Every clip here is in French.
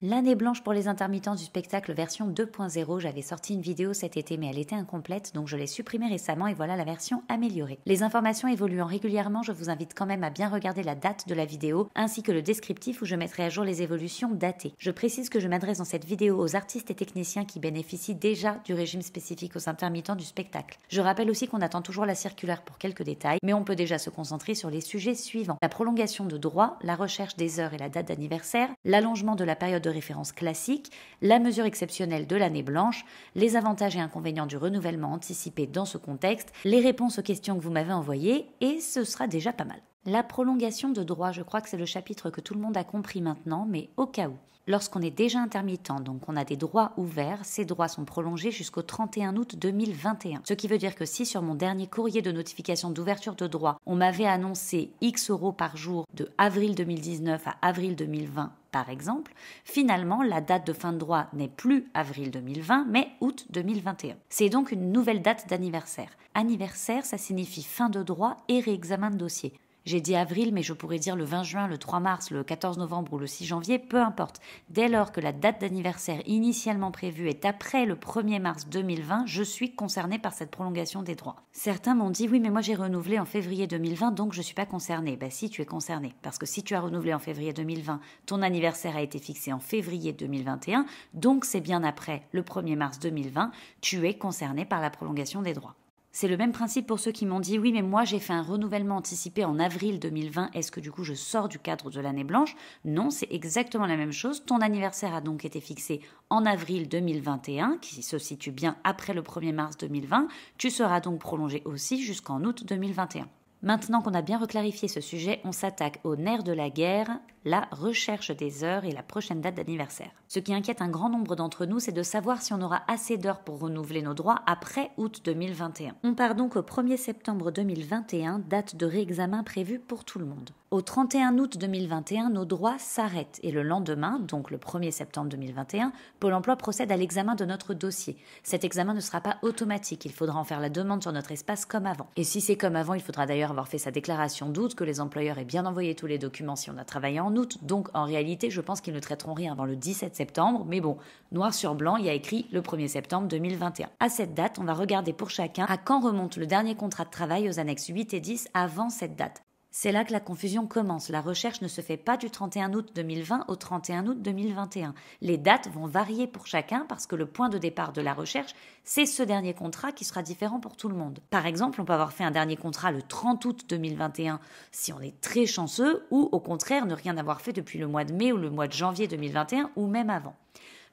L'année blanche pour les intermittents du spectacle version 2.0, j'avais sorti une vidéo cet été mais elle était incomplète donc je l'ai supprimée récemment et voilà la version améliorée. Les informations évoluant régulièrement, je vous invite quand même à bien regarder la date de la vidéo ainsi que le descriptif où je mettrai à jour les évolutions datées. Je précise que je m'adresse dans cette vidéo aux artistes et techniciens qui bénéficient déjà du régime spécifique aux intermittents du spectacle. Je rappelle aussi qu'on attend toujours la circulaire pour quelques détails mais on peut déjà se concentrer sur les sujets suivants. La prolongation de droits, la recherche des heures et la date d'anniversaire, l'allongement de la période de référence classique, la mesure exceptionnelle de l'année blanche, les avantages et inconvénients du renouvellement anticipé dans ce contexte, les réponses aux questions que vous m'avez envoyées, et ce sera déjà pas mal. La prolongation de droit, je crois que c'est le chapitre que tout le monde a compris maintenant, mais au cas où. Lorsqu'on est déjà intermittent, donc on a des droits ouverts, ces droits sont prolongés jusqu'au 31 août 2021. Ce qui veut dire que si sur mon dernier courrier de notification d'ouverture de droit, on m'avait annoncé X euros par jour de avril 2019 à avril 2020, par exemple, finalement, la date de fin de droit n'est plus avril 2020, mais août 2021. C'est donc une nouvelle date d'anniversaire. Anniversaire, ça signifie fin de droit et réexamen de dossier. J'ai dit avril, mais je pourrais dire le 20 juin, le 3 mars, le 14 novembre ou le 6 janvier, peu importe. Dès lors que la date d'anniversaire initialement prévue est après le 1er mars 2020, je suis concernée par cette prolongation des droits. Certains m'ont dit, oui, mais moi j'ai renouvelé en février 2020, donc je ne suis pas concernée. Ben si, tu es concernée. Parce que si tu as renouvelé en février 2020, ton anniversaire a été fixé en février 2021, donc c'est bien après le 1er mars 2020, tu es concernée par la prolongation des droits. C'est le même principe pour ceux qui m'ont dit « Oui, mais moi j'ai fait un renouvellement anticipé en avril 2020, est-ce que du coup je sors du cadre de l'année blanche ?» Non, c'est exactement la même chose. Ton anniversaire a donc été fixé en avril 2021, qui se situe bien après le 1er mars 2020. Tu seras donc prolongé aussi jusqu'en août 2021. Maintenant qu'on a bien reclarifié ce sujet, on s'attaque au nerf de la guerre, la recherche des heures et la prochaine date d'anniversaire. Ce qui inquiète un grand nombre d'entre nous, c'est de savoir si on aura assez d'heures pour renouveler nos droits après août 2021. On part donc au 1er septembre 2021, date de réexamen prévue pour tout le monde. Au 31 août 2021, nos droits s'arrêtent et le lendemain, donc le 1er septembre 2021, Pôle emploi procède à l'examen de notre dossier. Cet examen ne sera pas automatique, il faudra en faire la demande sur notre espace comme avant. Et si c'est comme avant, il faudra d'ailleurs avoir fait sa déclaration d'août, que les employeurs aient bien envoyé tous les documents si on a travaillé en août. Donc en réalité, je pense qu'ils ne traiteront rien avant le 17 septembre, mais bon, noir sur blanc, il y a écrit le 1er septembre 2021. À cette date, on va regarder pour chacun à quand remonte le dernier contrat de travail aux annexes 8 et 10 avant cette date. C'est là que la confusion commence. La recherche ne se fait pas du 31 août 2020 au 31 août 2021. Les dates vont varier pour chacun parce que le point de départ de la recherche, c'est ce dernier contrat qui sera différent pour tout le monde. Par exemple, on peut avoir fait un dernier contrat le 30 août 2021 si on est très chanceux ou au contraire ne rien avoir fait depuis le mois de mai ou le mois de janvier 2021 ou même avant.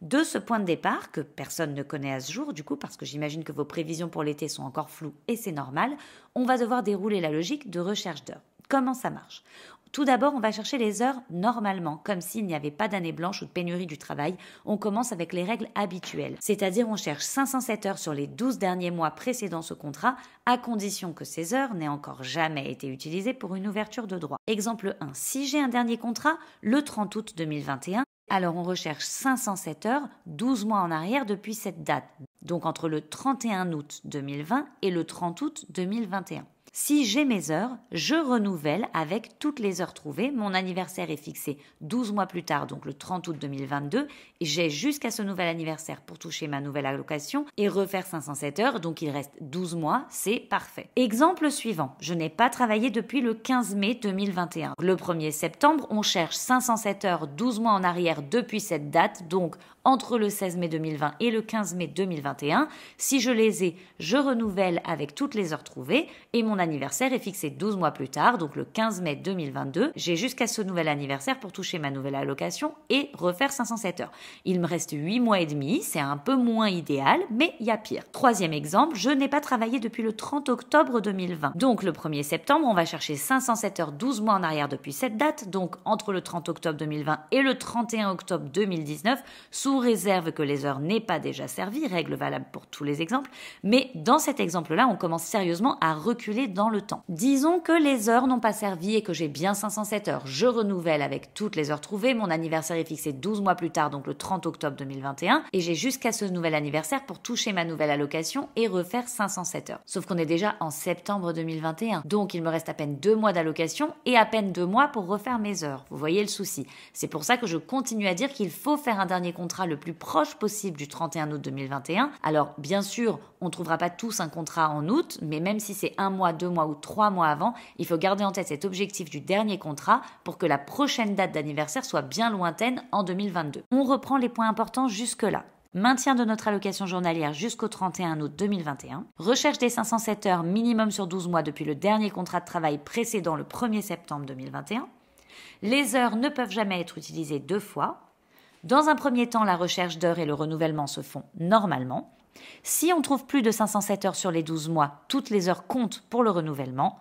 De ce point de départ, que personne ne connaît à ce jour, du coup, parce que j'imagine que vos prévisions pour l'été sont encore floues et c'est normal, on va devoir dérouler la logique de recherche d'heures. Comment ça marche ? Tout d'abord, on va chercher les heures normalement, comme s'il n'y avait pas d'année blanche ou de pénurie du travail. On commence avec les règles habituelles, c'est-à-dire on cherche 507 heures sur les 12 derniers mois précédant ce contrat, à condition que ces heures n'aient encore jamais été utilisées pour une ouverture de droit. Exemple 1, si j'ai un dernier contrat, le 30 août 2021, alors on recherche 507 heures 12 mois en arrière depuis cette date, donc entre le 31 août 2020 et le 30 août 2021. Si j'ai mes heures, je renouvelle avec toutes les heures trouvées. Mon anniversaire est fixé 12 mois plus tard, donc le 30 août 2022. Et j'ai jusqu'à ce nouvel anniversaire pour toucher ma nouvelle allocation et refaire 507 heures, donc il reste 12 mois, c'est parfait. Exemple suivant, je n'ai pas travaillé depuis le 15 mai 2021. Le 1er septembre, on cherche 507 heures 12 mois en arrière depuis cette date, donc entre le 16 mai 2020 et le 15 mai 2021. Si je les ai, je renouvelle avec toutes les heures trouvées et mon anniversaire est fixé 12 mois plus tard, donc le 15 mai 2022. J'ai jusqu'à ce nouvel anniversaire pour toucher ma nouvelle allocation et refaire 507 heures. Il me reste 8 mois et demi, c'est un peu moins idéal, mais il y a pire. Troisième exemple, je n'ai pas travaillé depuis le 30 octobre 2020. Donc le 1er septembre, on va chercher 507 heures 12 mois en arrière depuis cette date, donc entre le 30 octobre 2020 et le 31 octobre 2019, sous sous réserve que les heures n'aient pas déjà servi, règle valable pour tous les exemples, mais dans cet exemple-là, on commence sérieusement à reculer dans le temps. Disons que les heures n'ont pas servi et que j'ai bien 507 heures. Je renouvelle avec toutes les heures trouvées, mon anniversaire est fixé 12 mois plus tard, donc le 30 octobre 2021, et j'ai jusqu'à ce nouvel anniversaire pour toucher ma nouvelle allocation et refaire 507 heures. Sauf qu'on est déjà en septembre 2021, donc il me reste à peine 2 mois d'allocation et à peine 2 mois pour refaire mes heures. Vous voyez le souci. C'est pour ça que je continue à dire qu'il faut faire un dernier contrat le plus proche possible du 31 août 2021. Alors, bien sûr, on ne trouvera pas tous un contrat en août, mais même si c'est 1 mois, 2 mois ou 3 mois avant, il faut garder en tête cet objectif du dernier contrat pour que la prochaine date d'anniversaire soit bien lointaine en 2022. On reprend les points importants jusque-là. Maintien de notre allocation journalière jusqu'au 31 août 2021. Recherche des 507 heures minimum sur 12 mois depuis le dernier contrat de travail précédent le 1er septembre 2021. Les heures ne peuvent jamais être utilisées 2 fois. Dans un premier temps, la recherche d'heures et le renouvellement se font normalement. Si on trouve plus de 507 heures sur les 12 mois, toutes les heures comptent pour le renouvellement.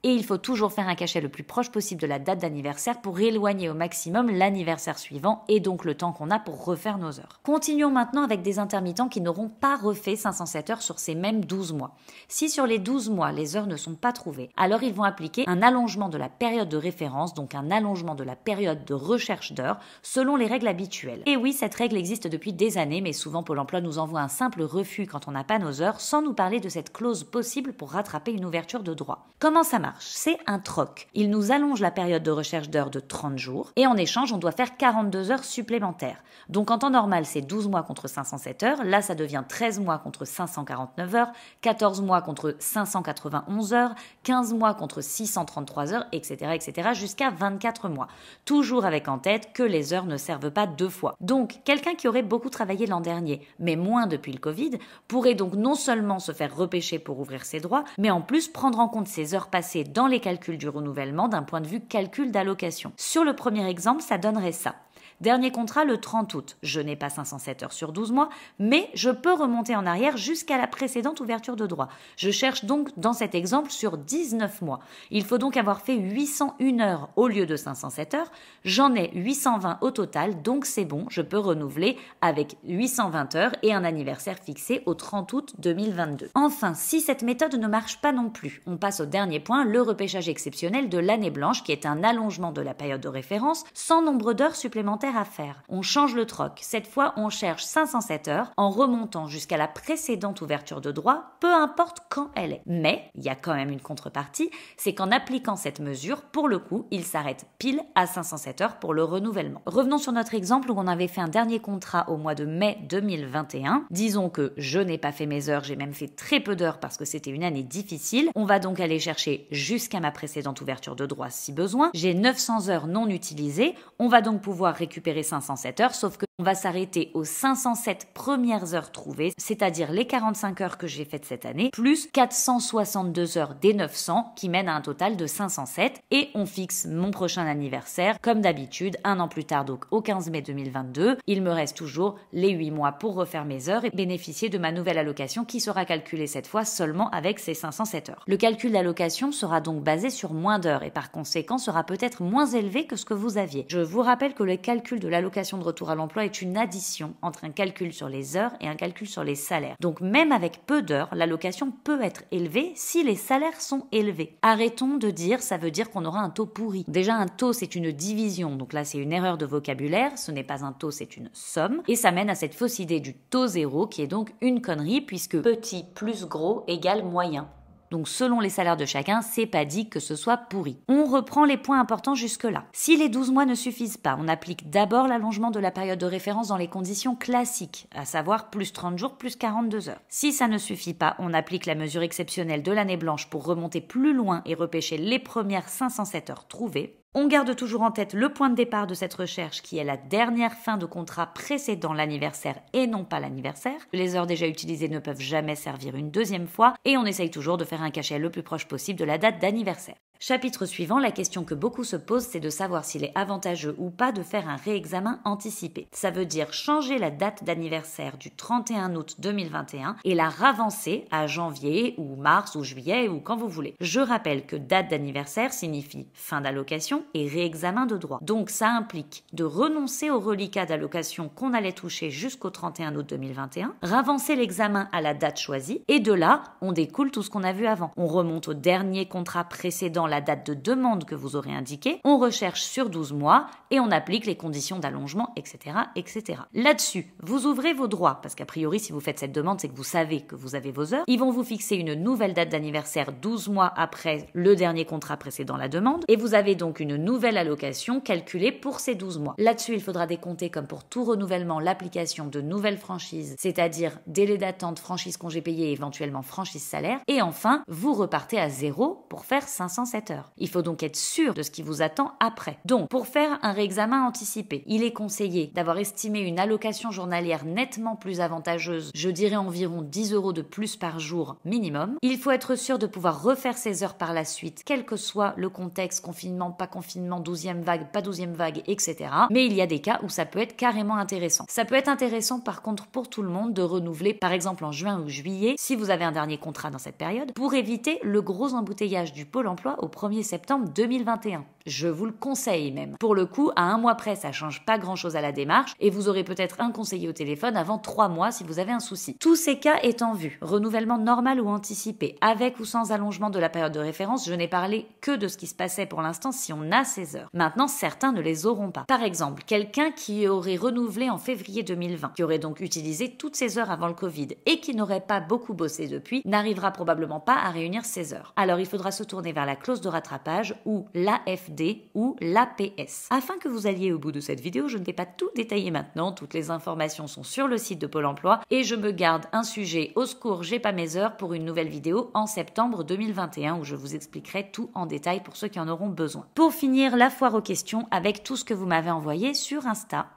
Et il faut toujours faire un cachet le plus proche possible de la date d'anniversaire pour éloigner au maximum l'anniversaire suivant et donc le temps qu'on a pour refaire nos heures. Continuons maintenant avec des intermittents qui n'auront pas refait 507 heures sur ces mêmes 12 mois. Si sur les 12 mois, les heures ne sont pas trouvées, alors ils vont appliquer un allongement de la période de référence, donc un allongement de la période de recherche d'heures, selon les règles habituelles. Et oui, cette règle existe depuis des années, mais souvent Pôle emploi nous envoie un simple refus quand on n'a pas nos heures, sans nous parler de cette clause possible pour rattraper une ouverture de droit. Comment ça marche ? C'est un troc. Il nous allonge la période de recherche d'heures de 30 jours et en échange, on doit faire 42 heures supplémentaires. Donc en temps normal, c'est 12 mois contre 507 heures. Là, ça devient 13 mois contre 549 heures, 14 mois contre 591 heures, 15 mois contre 633 heures, etc., jusqu'à 24 mois. Toujours avec en tête que les heures ne servent pas 2 fois. Donc, quelqu'un qui aurait beaucoup travaillé l'an dernier, mais moins depuis le Covid, pourrait donc non seulement se faire repêcher pour ouvrir ses droits, mais en plus prendre en compte ses heures passées dans les calculs du renouvellement d'un point de vue calcul d'allocation. Sur le premier exemple, ça donnerait ça. Dernier contrat le 30 août. Je n'ai pas 507 heures sur 12 mois, mais je peux remonter en arrière jusqu'à la précédente ouverture de droit. Je cherche donc dans cet exemple sur 19 mois. Il faut donc avoir fait 801 heures au lieu de 507 heures. J'en ai 820 au total, donc c'est bon, je peux renouveler avec 820 heures et un anniversaire fixé au 30 août 2022. Enfin, si cette méthode ne marche pas non plus, on passe au dernier point, le repêchage exceptionnel de l'année blanche qui est un allongement de la période de référence sans nombre d'heures supplémentaires à faire. On change le troc. Cette fois, on cherche 507 heures en remontant jusqu'à la précédente ouverture de droit, peu importe quand elle est. Mais, il y a quand même une contrepartie, c'est qu'en appliquant cette mesure, pour le coup, il s'arrête pile à 507 heures pour le renouvellement. Revenons sur notre exemple où on avait fait un dernier contrat au mois de mai 2021. Disons que je n'ai pas fait mes heures, j'ai même fait très peu d'heures parce que c'était une année difficile. On va donc aller chercher jusqu'à ma précédente ouverture de droit si besoin. J'ai 900 heures non utilisées. On va donc pouvoir récupérer 507 heures, sauf qu'on va s'arrêter aux 507 premières heures trouvées, c'est-à-dire les 45 heures que j'ai faites cette année, plus 462 heures des 900 qui mènent à un total de 507 et on fixe mon prochain anniversaire, comme d'habitude, un an plus tard, donc au 15 mai 2022. Il me reste toujours les 8 mois pour refaire mes heures et bénéficier de ma nouvelle allocation qui sera calculée cette fois seulement avec ces 507 heures. Le calcul d'allocation sera donc basé sur moins d'heures et par conséquent sera peut-être moins élevé que ce que vous aviez. Je vous rappelle que le calcul de l'allocation de retour à l'emploi est une addition entre un calcul sur les heures et un calcul sur les salaires. Donc même avec peu d'heures, l'allocation peut être élevée si les salaires sont élevés. Arrêtons de dire ça veut dire qu'on aura un taux pourri. Déjà un taux c'est une division, donc là c'est une erreur de vocabulaire, ce n'est pas un taux c'est une somme et ça mène à cette fausse idée du taux zéro qui est donc une connerie puisque petit plus gros égale moyen. Donc selon les salaires de chacun, c'est pas dit que ce soit pourri. On reprend les points importants jusque-là. Si les 12 mois ne suffisent pas, on applique d'abord l'allongement de la période de référence dans les conditions classiques, à savoir plus 30 jours, plus 42 heures. Si ça ne suffit pas, on applique la mesure exceptionnelle de l'année blanche pour remonter plus loin et repêcher les premières 507 heures trouvées. On garde toujours en tête le point de départ de cette recherche qui est la dernière fin de contrat précédant l'anniversaire et non pas l'anniversaire. Les heures déjà utilisées ne peuvent jamais servir une deuxième fois et on essaye toujours de faire un cachet le plus proche possible de la date d'anniversaire. Chapitre suivant, la question que beaucoup se posent, c'est de savoir s'il est avantageux ou pas de faire un réexamen anticipé. Ça veut dire changer la date d'anniversaire du 31 août 2021 et la ravancer à janvier ou mars ou juillet ou quand vous voulez. Je rappelle que date d'anniversaire signifie fin d'allocation et réexamen de droit. Donc ça implique de renoncer au reliquat d'allocation qu'on allait toucher jusqu'au 31 août 2021, ravancer l'examen à la date choisie et de là, on découle tout ce qu'on a vu avant. On remonte au dernier contrat précédent la date de demande que vous aurez indiquée, on recherche sur 12 mois et on applique les conditions d'allongement, etc., etc. Là-dessus, vous ouvrez vos droits, parce qu'a priori, si vous faites cette demande, c'est que vous savez que vous avez vos heures. Ils vont vous fixer une nouvelle date d'anniversaire 12 mois après le dernier contrat précédant la demande et vous avez donc une nouvelle allocation calculée pour ces 12 mois. Là-dessus, il faudra décompter, comme pour tout renouvellement, l'application de nouvelles franchises, c'est-à-dire délai d'attente, franchise congé payé et éventuellement franchise salaire. Et enfin, vous repartez à zéro pour faire 507 heures. Il faut donc être sûr de ce qui vous attend après. Donc, pour faire un réexamen anticipé, il est conseillé d'avoir estimé une allocation journalière nettement plus avantageuse, je dirais environ 10 € de plus par jour minimum. Il faut être sûr de pouvoir refaire ses heures par la suite, quel que soit le contexte, confinement, pas confinement, 12e vague, pas 12e vague, etc. Mais il y a des cas où ça peut être carrément intéressant. Ça peut être intéressant par contre pour tout le monde de renouveler, par exemple en juin ou juillet, si vous avez un dernier contrat dans cette période, pour éviter le gros embouteillage du Pôle emploi au 1er septembre 2021. Je vous le conseille même. Pour le coup, à un mois près, ça change pas grand-chose à la démarche et vous aurez peut-être un conseiller au téléphone avant 3 mois si vous avez un souci. Tous ces cas étant vus, renouvellement normal ou anticipé, avec ou sans allongement de la période de référence, je n'ai parlé que de ce qui se passait pour l'instant si on a ces heures. Maintenant, certains ne les auront pas. Par exemple, quelqu'un qui aurait renouvelé en février 2020, qui aurait donc utilisé toutes ses heures avant le Covid et qui n'aurait pas beaucoup bossé depuis, n'arrivera probablement pas à réunir ses heures. Alors il faudra se tourner vers la clause de rattrapage ou l'AFD ou l'APS. Afin que vous alliez au bout de cette vidéo, je ne vais pas tout détailler maintenant, toutes les informations sont sur le site de Pôle emploi et je me garde un sujet au secours, j'ai pas mes heures pour une nouvelle vidéo en septembre 2021 où je vous expliquerai tout en détail pour ceux qui en auront besoin. Pour finir, la foire aux questions avec tout ce que vous m'avez envoyé sur Insta.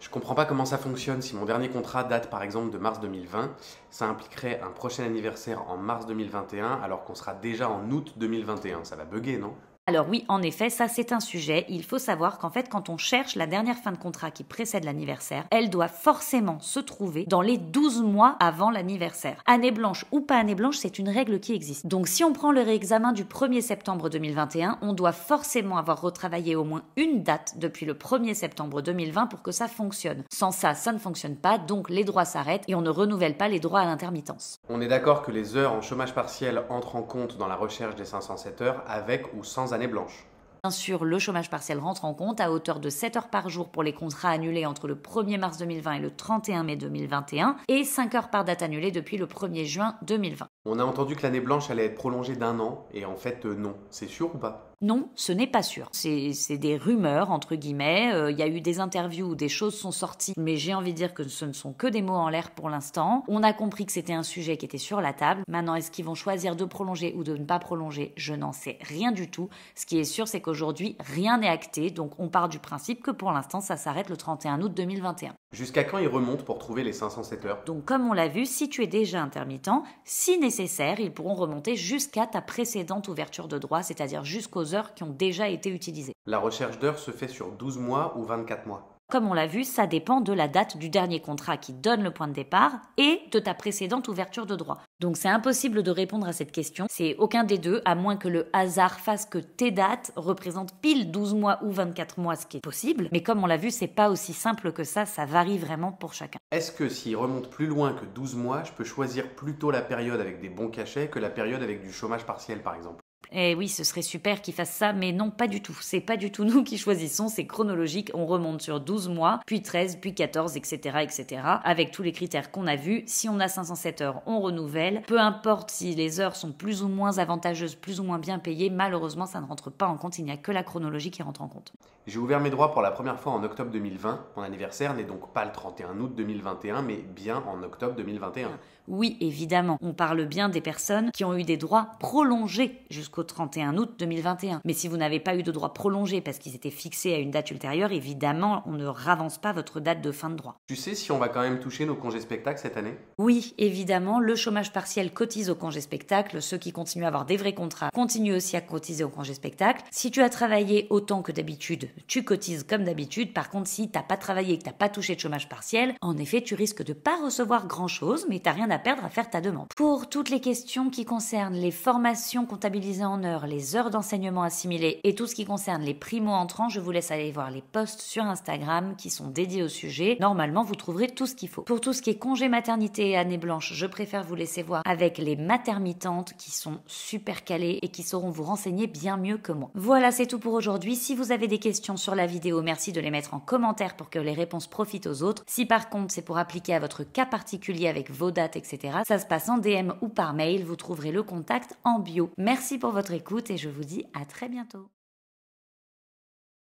Je comprends pas comment ça fonctionne. Si mon dernier contrat date par exemple de mars 2020, ça impliquerait un prochain anniversaire en mars 2021 alors qu'on sera déjà en août 2021. Ça va bugger, non ? Alors oui, en effet, ça c'est un sujet. Il faut savoir qu'en fait, quand on cherche la dernière fin de contrat qui précède l'anniversaire, elle doit forcément se trouver dans les 12 mois avant l'anniversaire. Année blanche ou pas année blanche, c'est une règle qui existe. Donc si on prend le réexamen du 1er septembre 2021, on doit forcément avoir retravaillé au moins une date depuis le 1er septembre 2020 pour que ça fonctionne. Sans ça, ça ne fonctionne pas, donc les droits s'arrêtent et on ne renouvelle pas les droits à l'intermittence. On est d'accord que les heures en chômage partiel entrent en compte dans la recherche des 507 heures avec ou sans année blanche. Bien sûr, le chômage partiel rentre en compte à hauteur de 7 heures par jour pour les contrats annulés entre le 1er mars 2020 et le 31 mai 2021 et 5 heures par date annulée depuis le 1er juin 2020. On a entendu que l'année blanche allait être prolongée d'1 an et en fait non. C'est sûr ou pas ? Non, ce n'est pas sûr. C'est des rumeurs, entre guillemets. Il y a eu des interviews où des choses sont sorties, mais j'ai envie de dire que ce ne sont que des mots en l'air pour l'instant. On a compris que c'était un sujet qui était sur la table. Maintenant, est-ce qu'ils vont choisir de prolonger ou de ne pas prolonger ? Je n'en sais rien du tout. Ce qui est sûr, c'est qu'aujourd'hui, rien n'est acté. Donc, on part du principe que pour l'instant, ça s'arrête le 31 août 2021. Jusqu'à quand ils remontent pour trouver les 507 heures ? Donc, comme on l'a vu, si tu es déjà intermittent, si nécessaire, ils pourront remonter jusqu'à ta précédente ouverture de droit, c'est-à-dire jusqu'aux heures qui ont déjà été utilisées. La recherche d'heures se fait sur 12 mois ou 24 mois ? Comme on l'a vu, ça dépend de la date du dernier contrat qui donne le point de départ et de ta précédente ouverture de droit. Donc c'est impossible de répondre à cette question. C'est aucun des deux, à moins que le hasard fasse que tes dates représentent pile 12 mois ou 24 mois, ce qui est possible. Mais comme on l'a vu, c'est pas aussi simple que ça varie vraiment pour chacun. Est-ce que s'il remonte plus loin que 12 mois, je peux choisir plutôt la période avec des bons cachets que la période avec du chômage partiel par exemple ? Eh oui, ce serait super qu'ils fassent ça, mais non, pas du tout. C'est pas du tout nous qui choisissons, c'est chronologique. On remonte sur 12 mois, puis 13, puis 14, etc., etc. Avec tous les critères qu'on a vus. Si on a 507 heures, on renouvelle. Peu importe si les heures sont plus ou moins avantageuses, plus ou moins bien payées, malheureusement, ça ne rentre pas en compte. Il n'y a que la chronologie qui rentre en compte. J'ai ouvert mes droits pour la première fois en octobre 2020. Mon anniversaire n'est donc pas le 31 août 2021, mais bien en octobre 2021. Oui, évidemment, on parle bien des personnes qui ont eu des droits prolongés jusqu'au 31 août 2021. Mais si vous n'avez pas eu de droits prolongés parce qu'ils étaient fixés à une date ultérieure, évidemment, on ne ravance pas votre date de fin de droit. Tu sais si on va quand même toucher nos congés spectacles cette année? Oui, évidemment, le chômage partiel cotise au congé spectacle. Ceux qui continuent à avoir des vrais contrats continuent aussi à cotiser au congé spectacle. Si tu as travaillé autant que d'habitude, tu cotises comme d'habitude. Par contre, si tu n'as pas travaillé et que tu n'as pas touché de chômage partiel, en effet, tu risques de pas recevoir grand-chose, mais tu n'as rien à perdre à faire ta demande. Pour toutes les questions qui concernent les formations comptabilisées en heures, les heures d'enseignement assimilées et tout ce qui concerne les primo-entrants, je vous laisse aller voir les posts sur Instagram qui sont dédiés au sujet. Normalement, vous trouverez tout ce qu'il faut. Pour tout ce qui est congé maternité et année blanche, je préfère vous laisser voir avec les maternitantes qui sont super calées et qui sauront vous renseigner bien mieux que moi. Voilà, c'est tout pour aujourd'hui. Si vous avez des questions sur la vidéo, merci de les mettre en commentaire pour que les réponses profitent aux autres. Si par contre c'est pour appliquer à votre cas particulier avec vos dates, etc., ça se passe en DM ou par mail, vous trouverez le contact en bio. Merci pour votre écoute et je vous dis à très bientôt.